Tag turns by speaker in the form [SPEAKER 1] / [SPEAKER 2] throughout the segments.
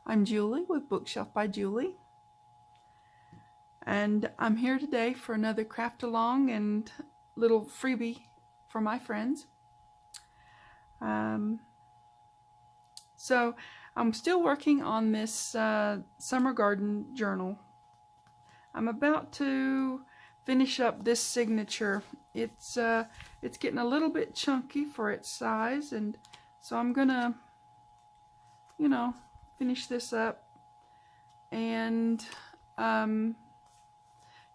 [SPEAKER 1] I'm Julie with Bookshelf by Julie, and I'm here today for another craft along and little freebie for my friends. So I'm still working on this summer garden journal. I'm about to finish up this signature. It's getting a little bit chunky for its size, and so I'm gonna, finish this up and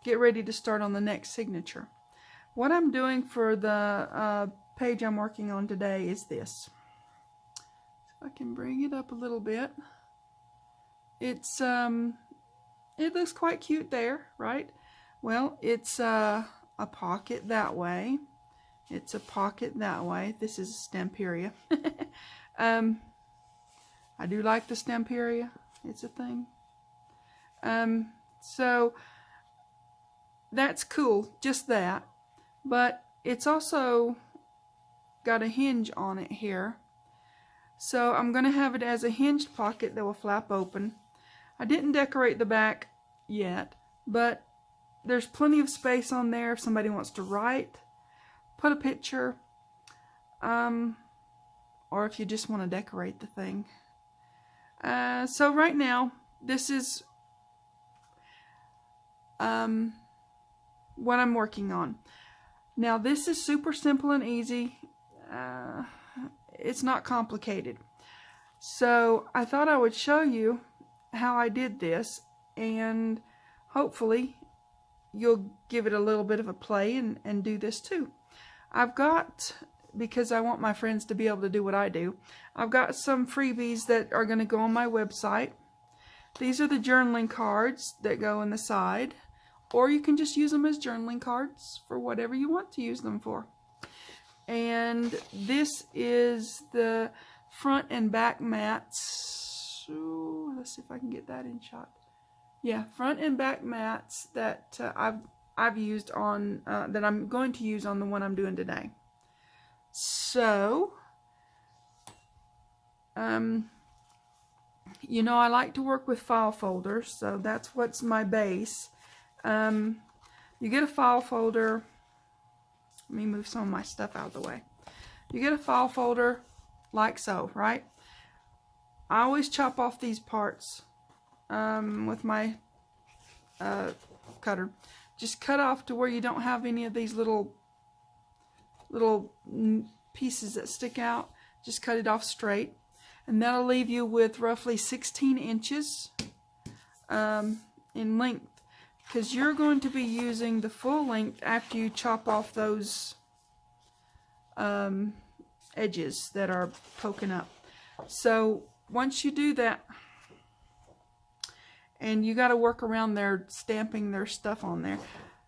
[SPEAKER 1] get ready to start on the next signature. What I'm doing for the page I'm working on today is this. If I can bring it up a little bit. It's it looks quite cute there, right? Well, it's a pocket that way. It's a pocket that way. This is Stamperia. I do like the Stamperia. It's a thing. So that's cool, just that. But it's also got a hinge on it here. So I'm going to have it as a hinged pocket that will flap open. I didn't decorate the back yet, but there's plenty of space on there if somebody wants to write, put a picture, or if you just want to decorate the thing. So right now, this is what I'm working on. Now this is super simple and easy. It's not complicated. So I thought I would show you how I did this, and hopefully you'll give it a little bit of a play and do this too. I've got, because I want my friends to be able to do what I do, I've got some freebies that are going to go on my website. These are the journaling cards that go in the side, or you can just use them as journaling cards for whatever you want to use them for. And this is the front and back mats. Ooh, let's see if I can get that in shot. Yeah, front and back mats that I've used on that I'm going to use on the one I'm doing today. So, I like to work with file folders, so that's what's my base. You get a file folder. Let me move some of my stuff out of the way. You get a file folder like so, right? I always chop off these parts with my cutter. Just cut off to where you don't have any of these little pieces that stick out. Just cut it off straight, and that'll leave you with roughly 16 inches in length, because you're going to be using the full length after you chop off those edges that are poking up. So once you do that, and you got to work around their stamping their stuff on there.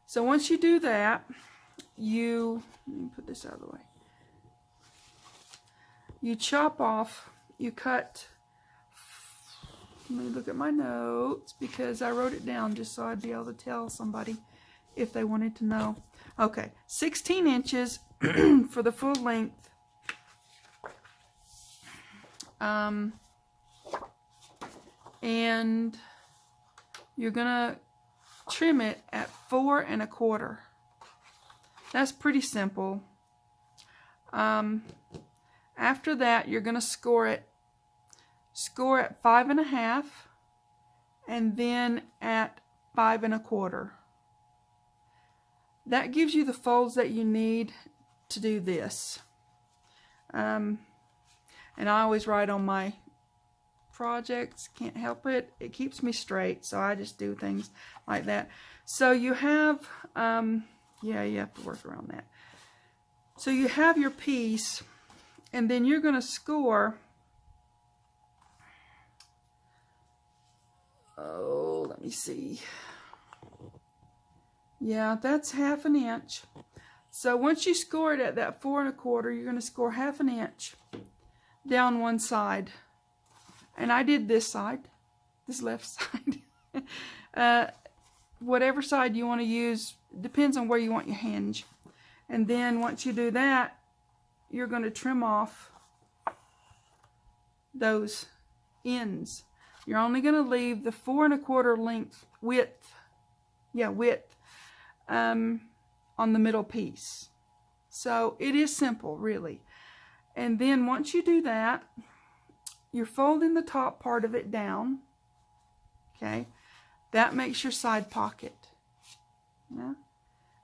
[SPEAKER 1] So once you do that, let me put this out of the way. You chop off, you cut, let me look at my notes because I wrote it down just so I'd be able to tell somebody if they wanted to know. Okay, 16 inches for the full length. And you're gonna trim it at 4 1/4. That's pretty simple. After that, you're gonna score at 5 1/2, and then at 5 1/4. That gives you the folds that you need to do this. And I always write on my projects, can't help it. It keeps me straight, so I just do things like that. So you have, yeah, you have to work around that. So you have your piece, and then you're going to score, oh, let me see. Yeah, that's 1/2 inch. So once you score it at that 4 1/4, you're going to score 1/2 inch down one side. And I did this side, this left side. Whatever side you want to use, depends on where you want your hinge. And then once you do that, you're going to trim off those ends. You're only going to leave the 4 1/4 width on the middle piece. So it is simple, really. And then once you do that, you're folding the top part of it down. Okay, that makes your side pocket. Yeah.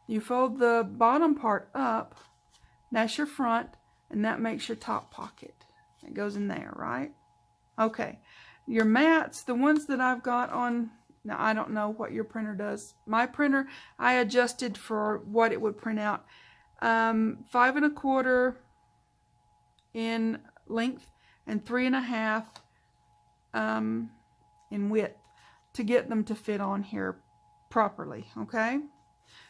[SPEAKER 1] You fold the bottom part up, that's your front, and that makes your top pocket. It goes in there, right? Okay, your mats, the ones that I've got on, now I don't know what your printer does. My printer, I adjusted for what it would print out. 5 1/4 in length and 3 1/2 in width to get them to fit on here properly, okay?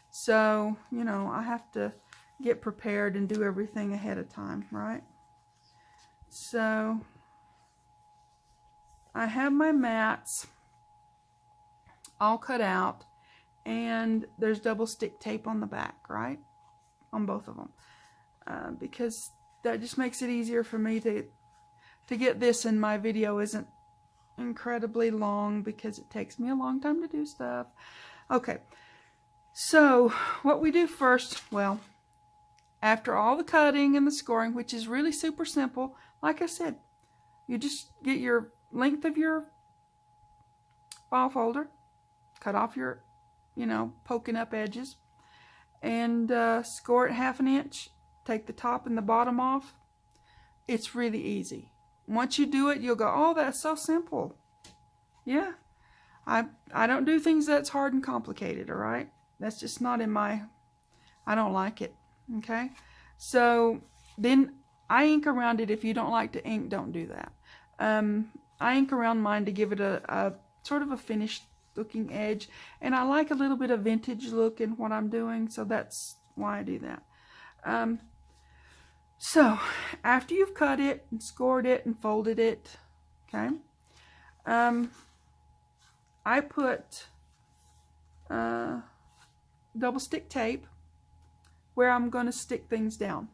[SPEAKER 1] So, you know, I have to get prepared and do everything ahead of time, right? So, I have my mats all cut out, and there's double stick tape on the back, right? On both of them. Because that just makes it easier for me to get this, and my video isn't incredibly long because it takes me a long time to do stuff. Okay, so what we do first, well, after all the cutting and the scoring, which is really super simple, like I said, you just get your length of your file folder, cut off your, you know, poking up edges, and score it 1/2 inch, take the top and the bottom off. It's really easy. Once you do it, you'll go, oh, that's so simple. Yeah, I don't do things that's hard and complicated, all right? That's just not in my, I don't like it, okay? So then I ink around it. If you don't like to ink, don't do that. I ink around mine to give it a sort of a finished looking edge, and I like a little bit of vintage look in what I'm doing, so that's why I do that. So after you've cut it and scored it and folded it, okay, I put double stick tape where I'm going to stick things down.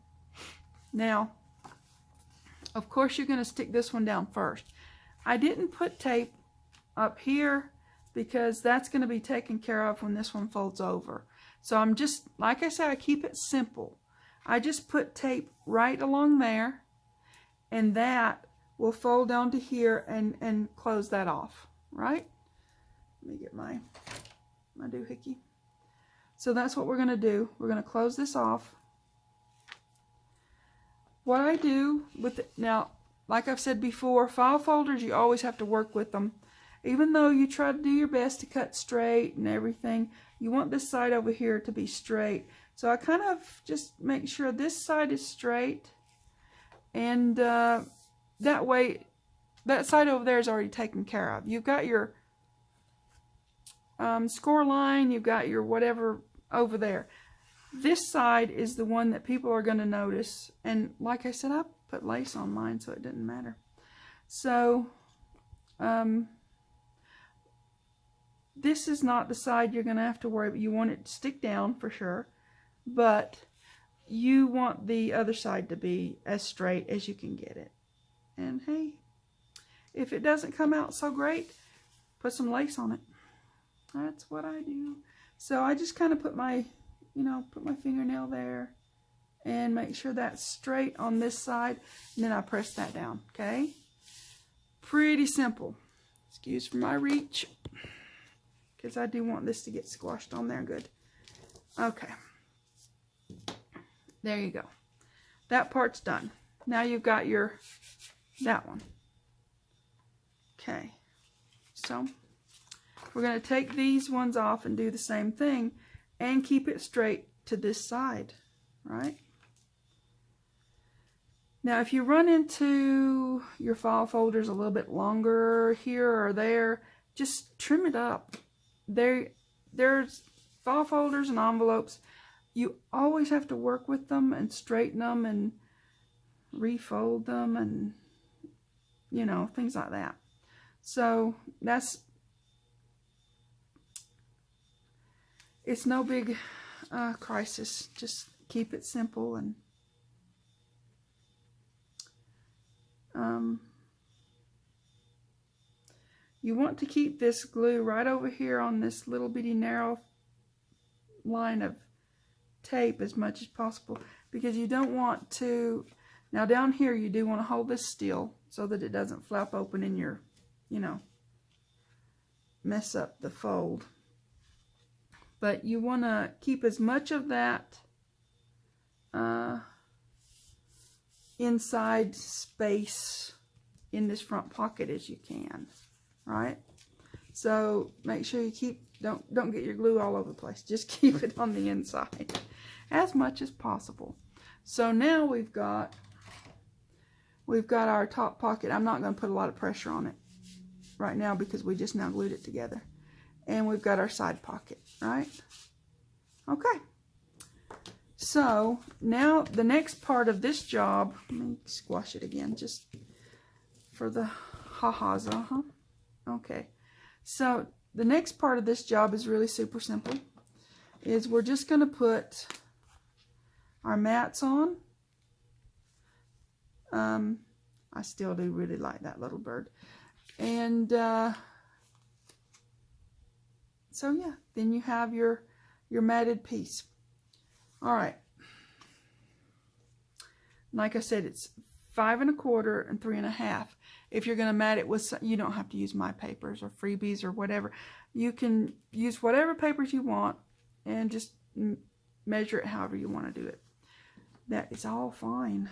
[SPEAKER 1] Now, of course, you're going to stick this one down first. I didn't put tape up here because that's going to be taken care of when this one folds over. So I'm just, like I said, I keep it simple. I just put tape right along there, and that will fold down to here and close that off, right? Let me get my doohickey. So that's what we're going to do. We're going to close this off. What I do with it, now, like I've said before, file folders, you always have to work with them. Even though you try to do your best to cut straight and everything, you want this side over here to be straight. So I kind of just make sure this side is straight, and that way, that side over there is already taken care of. You've got your score line, you've got your whatever over there. This side is the one that people are going to notice, and like I said, I put lace on mine, so it didn't matter. So this is not the side you're going to have to worry about. You want it to stick down for sure, but you want the other side to be as straight as you can get it. And hey, if it doesn't come out so great, put some lace on it. That's what I do. So I just kind of put my, put my fingernail there and make sure that's straight on this side, and then I press that down, okay? Pretty simple. Excuse for my reach, because I do want this to get squashed on there good. Okay. There you go. That part's done. Now you've got that one. Okay. So we're going to take these ones off and do the same thing and keep it straight to this side, right? Now, if you run into your file folders a little bit longer here or there, just trim it up. There's file folders and envelopes. You always have to work with them and straighten them and refold them and, things like that. So it's no big crisis. Just keep it simple and You want to keep this glue right over here on this little bitty narrow line of tape as much as possible, because you don't want to, now down here you do want to hold this still so that it doesn't flap open in your, you know, mess up the fold. But you want to keep as much of that inside space in this front pocket as you can, right? So make sure you keep, don't get your glue all over the place. Just keep it on the inside as much as possible. So now we've got our top pocket. I'm not going to put a lot of pressure on it right now because we just now glued it together. And we've got our side pocket, right? Okay. So now the next part of this job, let me squash it again just for the ha-has, okay. So the next part of this job is really super simple. Is we're just going to put our mats on. I still do really like that little bird. And so yeah, then you have your matted piece. All right. Like I said, it's 5 1/4 and 3 1/2. If you're going to mat it with, you don't have to use my papers or freebies or whatever. You can use whatever papers you want and just measure it however you want to do it. That is all fine.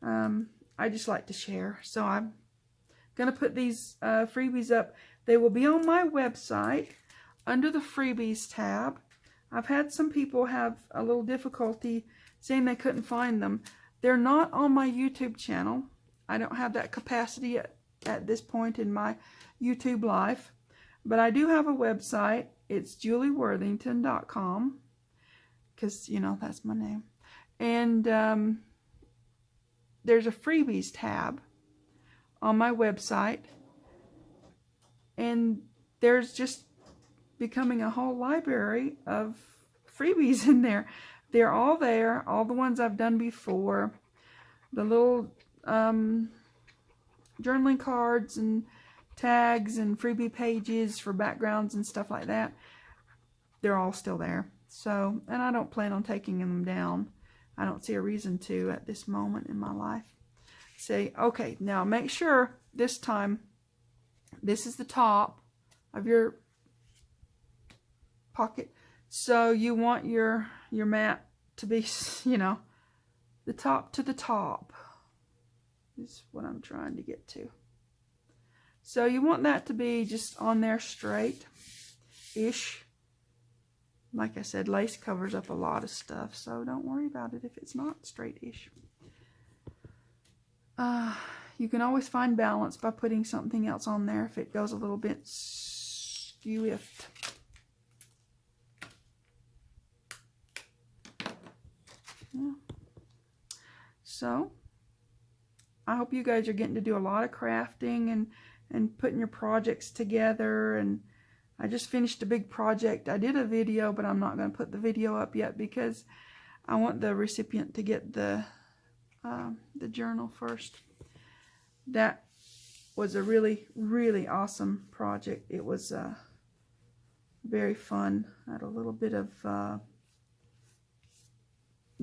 [SPEAKER 1] I just like to share, so I'm going to put these freebies up. They will be on my website under the freebies tab. I've had some people have a little difficulty saying they couldn't find them. They're not on my YouTube channel. I don't have that capacity at this point in my YouTube life. But I do have a website. It's julieworthington.com, because, you know, that's my name. And there's a freebies tab on my website. And there's just becoming a whole library of freebies in there. They're all there, all the ones I've done before. The little journaling cards and tags and freebie pages for backgrounds and stuff like that. They're all still there. So, and I don't plan on taking them down. I don't see a reason to at this moment in my life. Say, okay, now make sure this time, this is the top of your pocket. So you want your mat to be, you know, the top to the top is what I'm trying to get to. So you want that to be just on there straight-ish. Like I said, lace covers up a lot of stuff, so don't worry about it if it's not straight-ish. You can always find balance by putting something else on there if it goes a little bit skew-iffed. Yeah. So, I hope you guys are getting to do a lot of crafting and putting your projects together. And I just finished a big project. I did a video, but I'm not going to put the video up yet because I want the recipient to get the journal first. That was a really, really awesome project. It was very fun. I had a little bit of the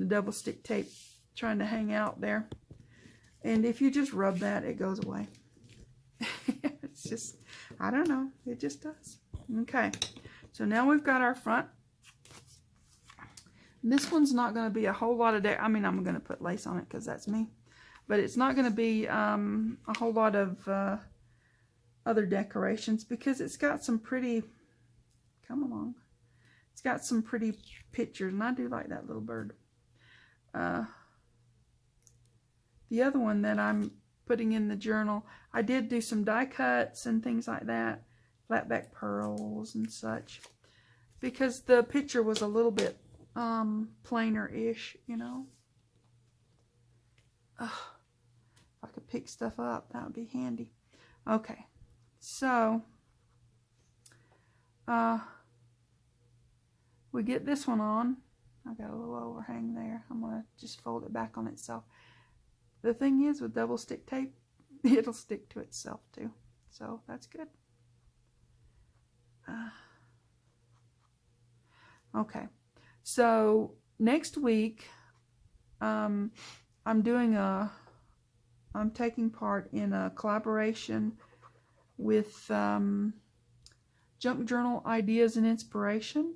[SPEAKER 1] double stick tape trying to hang out there. And if you just rub that, it goes away. It's just, I don't know, it just does. Okay, so now we've got our front. This one's not going to be a whole lot of, I mean, I'm going to put lace on it because that's me. But it's not going to be a whole lot of other decorations because it's got some pretty, come along, it's got some pretty pictures, and I do like that little bird. The other one that I'm putting in the journal, I did do some die cuts and things like that, flat back pearls and such, because the picture was a little bit plainer-ish, you know. If I could pick stuff up, that would be handy. Okay, so we get this one on. I got a little overhang there. I'm going to just fold it back on itself. The thing is, with double stick tape, it'll stick to itself too. So that's good. Okay, so next week I'm taking part in a collaboration with Junk Journal Ideas and Inspiration.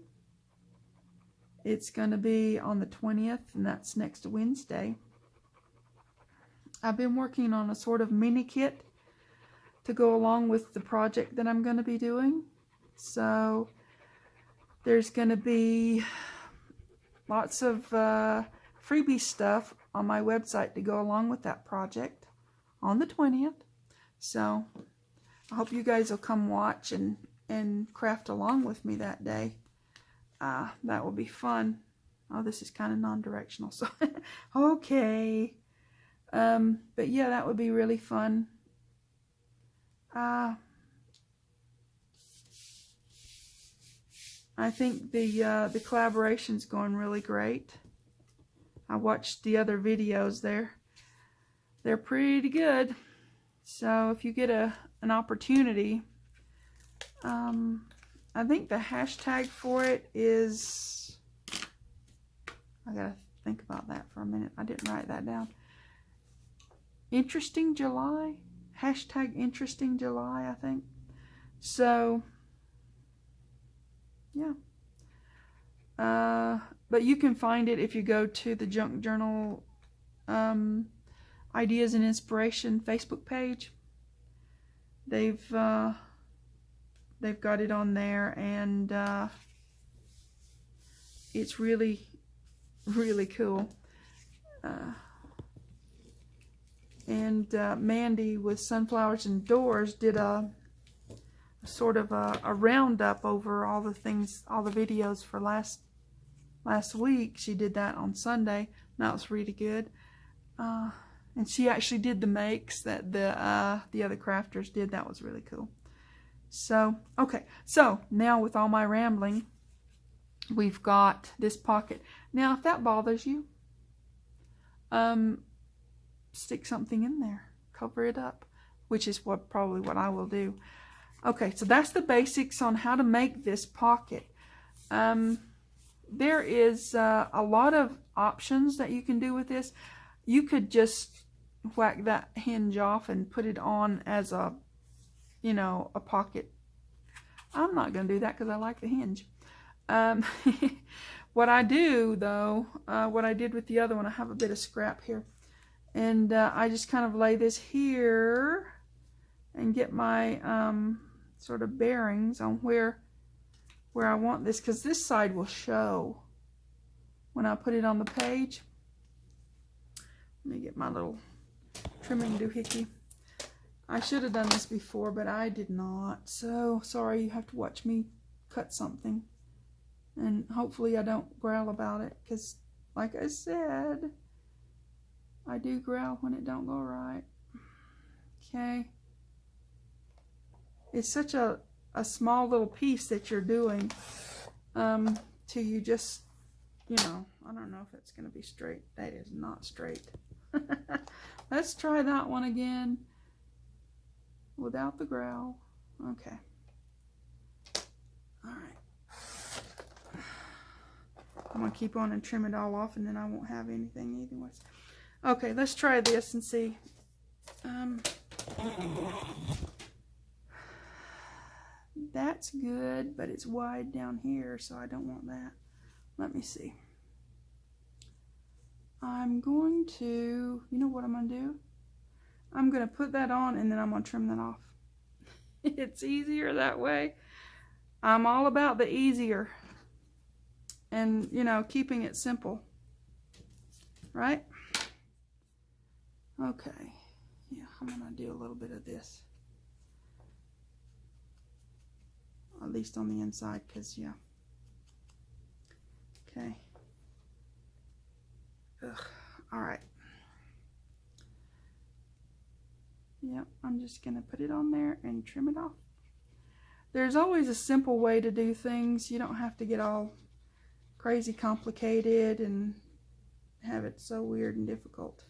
[SPEAKER 1] It's going to be on the 20th, and that's next Wednesday. I've been working on a sort of mini kit to go along with the project that I'm going to be doing. So there's going to be lots of freebie stuff on my website to go along with that project on the 20th. So I hope you guys will come watch and craft along with me that day. That will be fun. Oh, this is kind of non-directional, so okay. But yeah, that would be really fun. I think the collaboration's going really great. I watched the other videos there. They're pretty good. So if you get an opportunity, I think the hashtag for it is, I gotta think about that for a minute. I didn't write that down. Interesting July? Hashtag Interesting July, I think. So, yeah. But you can find it if you go to the Junk Journal Ideas and Inspiration Facebook page. They've got it on there, and it's really, really cool. And Mandy with Sunflowers Indoors did a sort of a roundup over all the things, all the videos for last week. She did that on Sunday. That was really good. And she actually did the makes that the other crafters did. That was really cool. So, okay. So, now with all my rambling, we've got this pocket. Now, if that bothers you, stick something in there. Cover it up, which is probably what I will do. Okay, so that's the basics on how to make this pocket. There is a lot of options that you can do with this. You could just whack that hinge off and put it on as a, you know, a pocket. I'm not going to do that because I like the hinge. What I do, though, what I did with the other one, I have a bit of scrap here. And I just kind of lay this here and get my sort of bearings on where I want this, because this side will show when I put it on the page. Let me get my little trimming doohickey. I should have done this before, but I did not. So sorry, you have to watch me cut something. And hopefully I don't growl about it, because like I said, I do growl when it don't go right. Okay. It's such a small little piece that you're doing till you just, you know, I don't know if it's going to be straight. That is not straight. Let's try that one again without the growl. Okay. All right. I'm going to keep on and trim it all off, and then I won't have anything anyways. Okay, let's try this and see. That's good, but it's wide down here, so I don't want that. Let me see. I'm going to, you know what I'm going to do? I'm going to put that on, and then I'm going to trim that off. It's easier that way. I'm all about the easier. And, you know, keeping it simple. Right? Okay. Yeah, I'm going to do a little bit of this. At least on the inside, because, yeah. Okay. Ugh. All right. Yep, I'm just going to put it on there and trim it off. There's always a simple way to do things. You don't have to get all crazy complicated and have it so weird and difficult.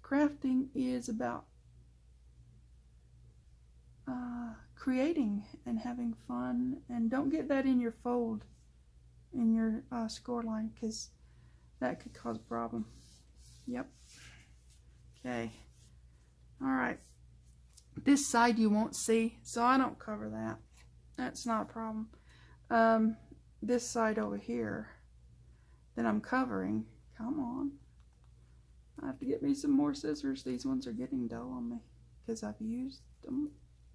[SPEAKER 1] Crafting is about creating and having fun. And don't get that in your fold, in your score line, because that could cause a problem. Yep. Okay. Alright. This side you won't see, so I don't cover that. That's not a problem. This side over here that I'm covering, come on. I have to get me some more scissors. These ones are getting dull on me because I've used them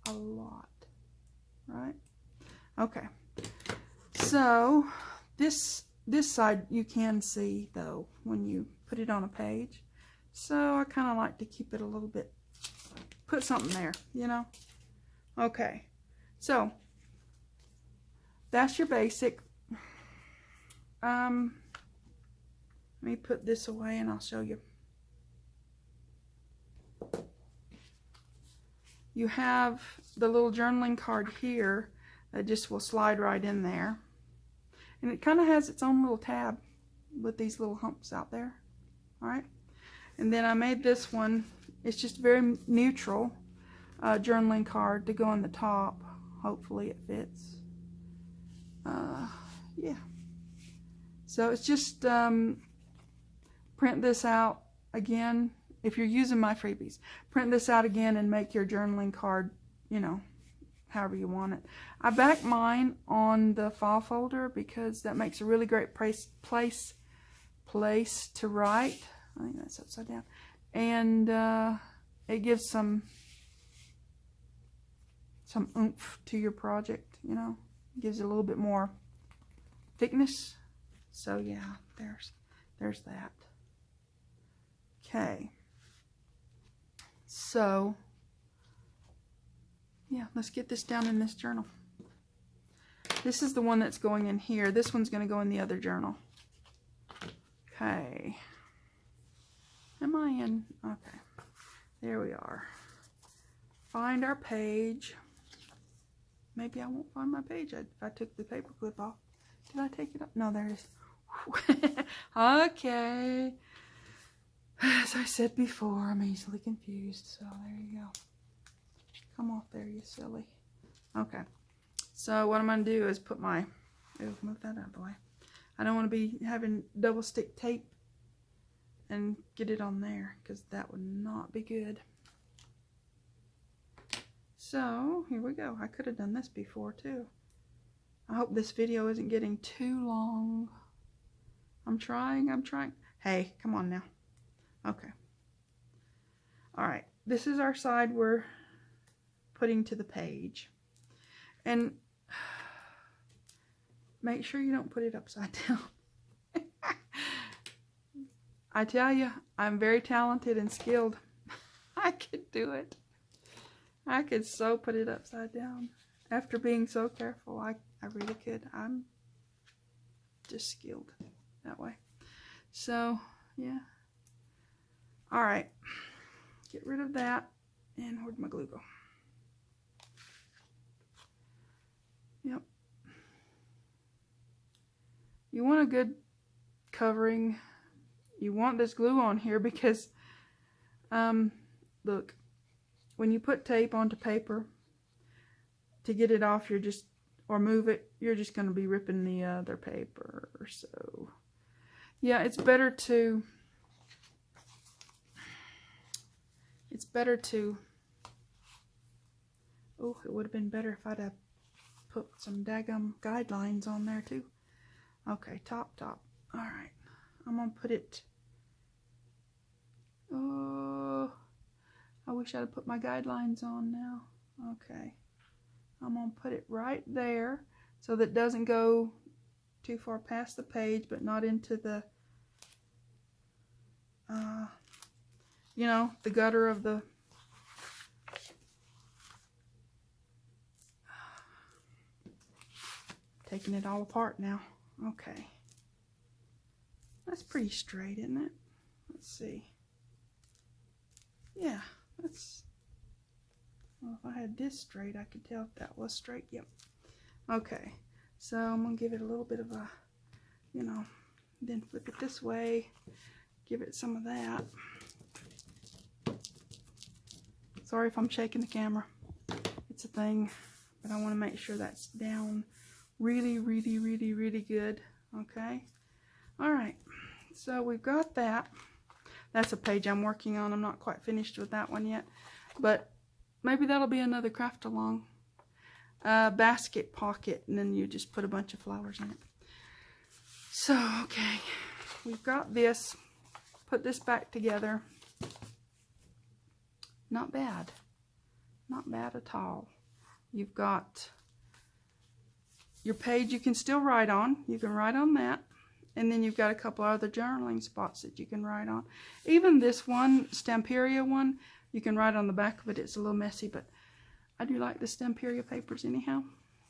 [SPEAKER 1] a lot. Right? Okay. So this side you can see though when you put it on a page. So I kind of like to keep it a little bit, put something there, you know. Okay. So that's your basic. Let me put this away and I'll show you. You have the little journaling card here that just will slide right in there. And it kind of has its own little tab with these little humps out there. Alright. And then I made this one. It's just very neutral journaling card to go on the top. Hopefully it fits. Yeah. So it's just print this out again. If you're using my freebies, print this out again and make your journaling card, you know, however you want it. I back mine on the file folder because that makes a really great place to write. I think that's upside down. And it gives some oomph to your project, you know. It gives it a little bit more thickness. So yeah, there's that. Okay. So, yeah, let's get this down in this journal. This is the one that's going in here. This one's going to go in the other journal. Okay. Am I in? Okay. There we are. Find our page. Maybe I won't find my page if I took the paper clip off. Did I take it off? No, there it is. Okay. As I said before, I'm easily confused, so there you go. Come off there, you silly. Okay, so what I'm going to do is put my... Oh, move that out of the way. I don't want to be having double stick tape and get it on there, because that would not be good. So, here we go. I could have done this before, too. I hope this video isn't getting too long. I'm trying. Hey, come on now. Okay. Alright, this is our side we're putting to the page. And make sure you don't put it upside down. I tell you, I'm very talented and skilled. I could do it. I could so put it upside down. After being so careful, I really could. I'm just skilled that way. So, yeah. Alright, get rid of that, and where'd my glue go? Yep. You want a good covering. You want this glue on here because, look, when you put tape onto paper, to get it off, or move it, you're just going to be ripping the other paper. So, yeah, it's better to... Oh, it would have been better if I'd have put some daggum guidelines on there too. Okay, top. Alright. I'm going to put it... Oh, I wish I'd have put my guidelines on now. Okay. I'm going to put it right there so that it doesn't go too far past the page, but not into the... you know, the gutter of the... Taking it all apart now. Okay. That's pretty straight, isn't it? Let's see. Yeah, that's... Well, if I had this straight, I could tell if that was straight. Yep. Okay. So I'm going to give it a little bit of a, you know, then flip it this way. Give it some of that. Sorry if I'm shaking the camera. It's a thing, but I want to make sure that's down really, really, really, really good. Okay. All right. So we've got that. That's a page I'm working on. I'm not quite finished with that one yet, but maybe that'll be another craft along. Basket pocket, and then you just put a bunch of flowers in it. So, okay, we've got this. Put this back together. Not bad. Not bad at all. You've got your page you can still write on. You can write on that. And then you've got a couple other journaling spots that you can write on. Even this one, Stamperia one, you can write on the back of it. It's a little messy, but I do like the Stamperia papers anyhow.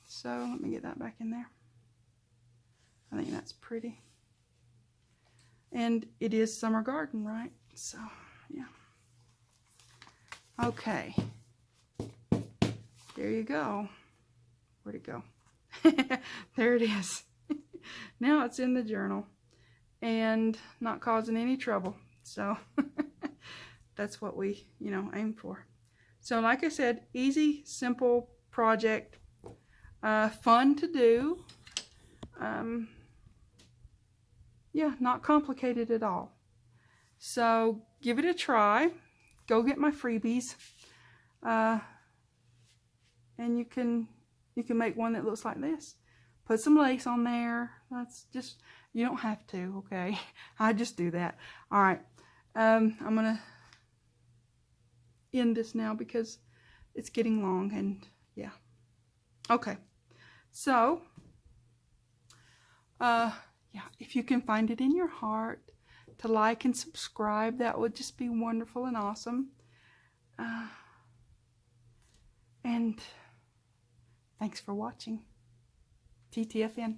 [SPEAKER 1] So let me get that back in there. I think that's pretty. And it is summer garden, right? So, yeah. Okay. There you go. Where'd it go? There it is. Now it's in the journal and not causing any trouble. So that's what we, aim for. So like I said, easy, simple project, fun to do. Yeah, not complicated at all. So give it a try. Go get my freebies. And you can make one that looks like this. Put some lace on there. That's just, you don't have to, okay? I just do that. All right. I'm going to end this now because it's getting long, and yeah. Okay. So, yeah, if you can find it in your heart to like and subscribe, that would just be wonderful and awesome. And thanks for watching. TTFN.